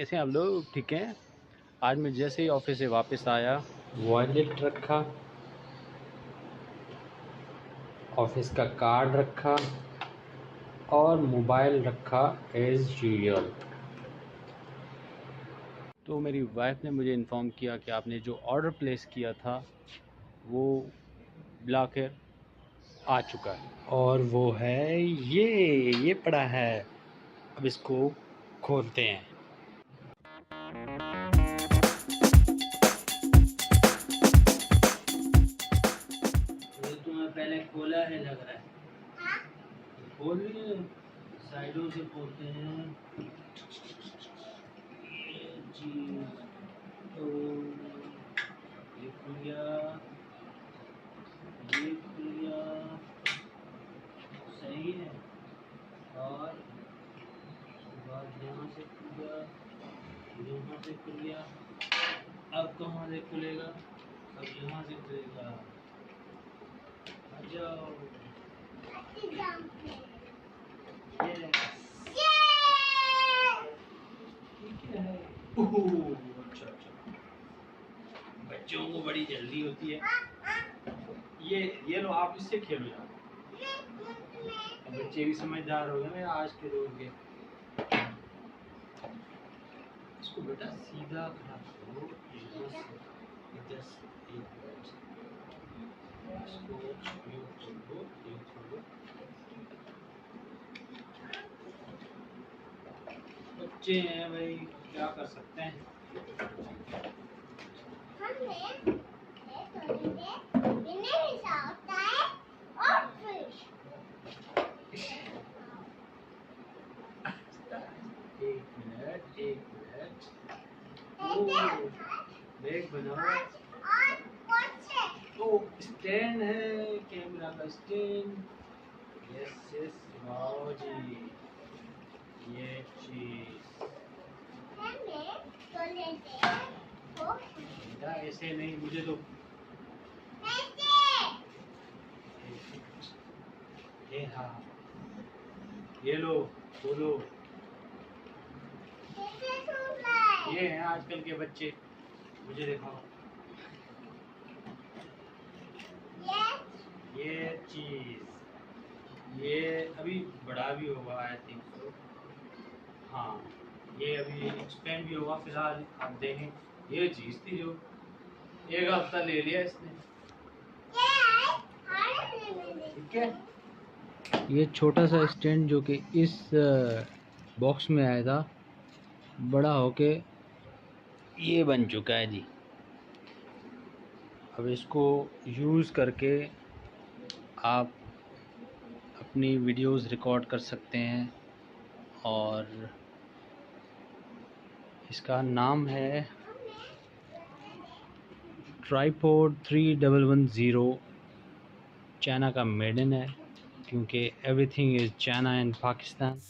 कैसे हैं आप लोग? ठीक हैं। आज मैं जैसे ही ऑफिस से वापस आया, वॉलेट रखा, ऑफिस का कार्ड रखा और मोबाइल रखा एज यूजुअल। तो मेरी वाइफ ने मुझे इन्फॉर्म किया कि आपने जो ऑर्डर प्लेस किया था वो बुलाकर आ चुका है, और वो है ये पड़ा है। अब इसको खोलते हैं। ये तुम्हें पहले खोला है लग रहा है। हाँ? खोल लिए, साइडों से खोलते हैं। ये चीज तो ये खुल गया, ये खुल गया, सही है। और बाद यहाँ से खुल गया, यहाँ से खुल गया। अब कहाँ से खुलेगा? अब यहाँ से खुलेगा। आ जाओ। अच्छा अच्छा, बच्चों को बड़ी जल्दी होती है। ये लो, आप इससे खेलो यार। बच्चे भी समझदार हो गए आज के दौर के। इसको बेटा सीधा खड़ा करो, इधर से इसको छोड़ो, ये छोड़ो। बच्चे हैं भाई, क्या कर सकते हैं। एक मिनट बैग बनाओ। तो स्टैंड है, कैमरा का स्टैंड। यस यस, वाओ जी, ये चीज ऐसे नहीं, मुझे तो ये, हाँ ये लो, बोलो। ये हैं आजकल के बच्चे, मुझे दिखाओ। ये चीज, ये अभी बड़ा भी होगा आई थिंक सो। हाँ, ये अभी एक्सपेंड भी होगा। फिलहाल आप देखें, ये चीज थी जो एक हफ्ता ले लिया इसने। ठीक है, ये छोटा सा स्टैंड जो कि इस बॉक्स में आया था, बड़ा होके ये बन चुका है जी। अब इसको यूज़ करके आप अपनी वीडियोस रिकॉर्ड कर सकते हैं, और इसका नाम है ट्राईपॉड 3110। चाइना का मेड इन है, क्योंकि everything is China and Pakistan.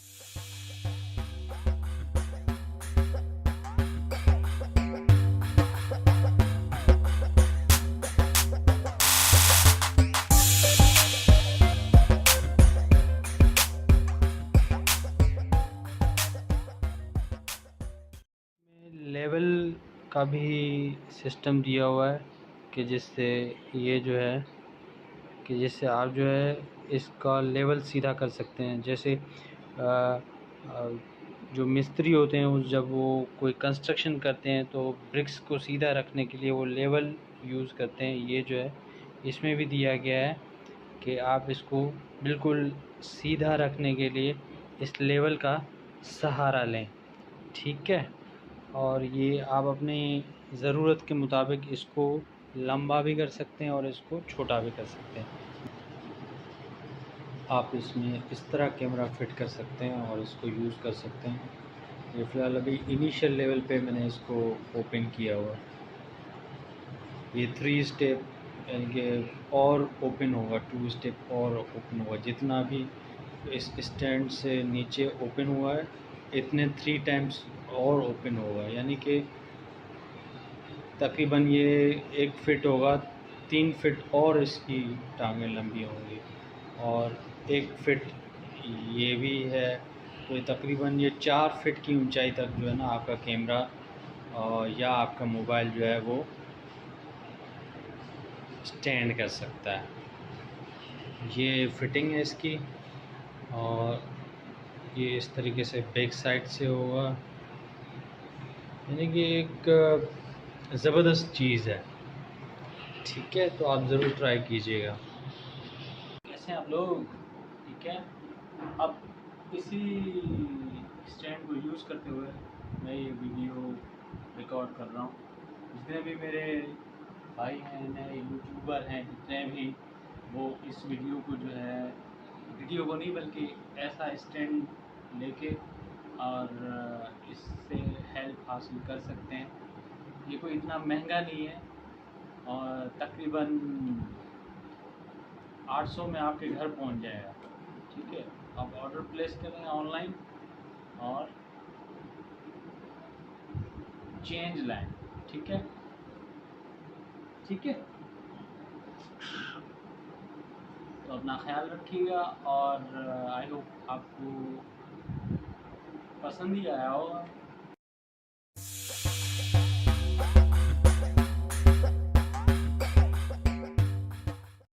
Level का भी सिस्टम दिया हुआ है कि जिससे ये जो है कि जिससे आप जो है इसका लेवल सीधा कर सकते हैं। जैसे जो मिस्त्री होते हैं जब वो कोई कंस्ट्रक्शन करते हैं तो ब्रिक्स को सीधा रखने के लिए वो लेवल यूज़ करते हैं। ये जो है इसमें भी दिया गया है कि आप इसको बिल्कुल सीधा रखने के लिए इस लेवल का सहारा लें। ठीक है, और ये आप अपनी ज़रूरत के मुताबिक इसको लंबा भी कर सकते हैं और इसको छोटा भी कर सकते हैं। आप इसमें इस तरह कैमरा फिट कर सकते हैं और इसको यूज़ कर सकते हैं। ये फ़िलहाल अभी इनिशियल लेवल पे मैंने इसको ओपन किया हुआ। ये 3 स्टेप यानी कि और ओपन होगा, 2 स्टेप और ओपन होगा। जितना भी इस स्टैंड से नीचे ओपन हुआ है इतने 3 टाइम्स और ओपन होगा, यानी कि तकरीबन ये 1 फिट होगा, 3 फिट और इसकी टांगें लंबी होंगी, और 1 फिट ये भी है, तो तकरीबन ये 4 फीट की ऊंचाई तक जो है ना आपका कैमरा या आपका मोबाइल जो है वो स्टैंड कर सकता है। ये फिटिंग है इसकी, और ये इस तरीके से बैक साइड से होगा, यानी कि एक ज़बरदस्त चीज़ है। ठीक है, तो आप ज़रूर ट्राई कीजिएगा। कैसे हैं आप लोग? ठीक है। अब इसी स्टैंड को यूज़ करते हुए मैं ये वीडियो रिकॉर्ड कर रहा हूँ। जितने भी मेरे भाई हैं, नए यूट्यूबर हैं, जितने भी, वो इस वीडियो को जो है, वीडियो को नहीं बल्कि ऐसा स्टैंड लेके और इससे हेल्प हासिल कर सकते हैं। ये कोई इतना महंगा नहीं है और तकरीबन 800 में आपके घर पहुंच जाएगा। ठीक है, आप ऑर्डर प्लेस करें ऑनलाइन और चेंज लाएं। ठीक है, ठीक है। तो अपना ख्याल रखिएगा और आई होप आपको पसंद ही आया होगा।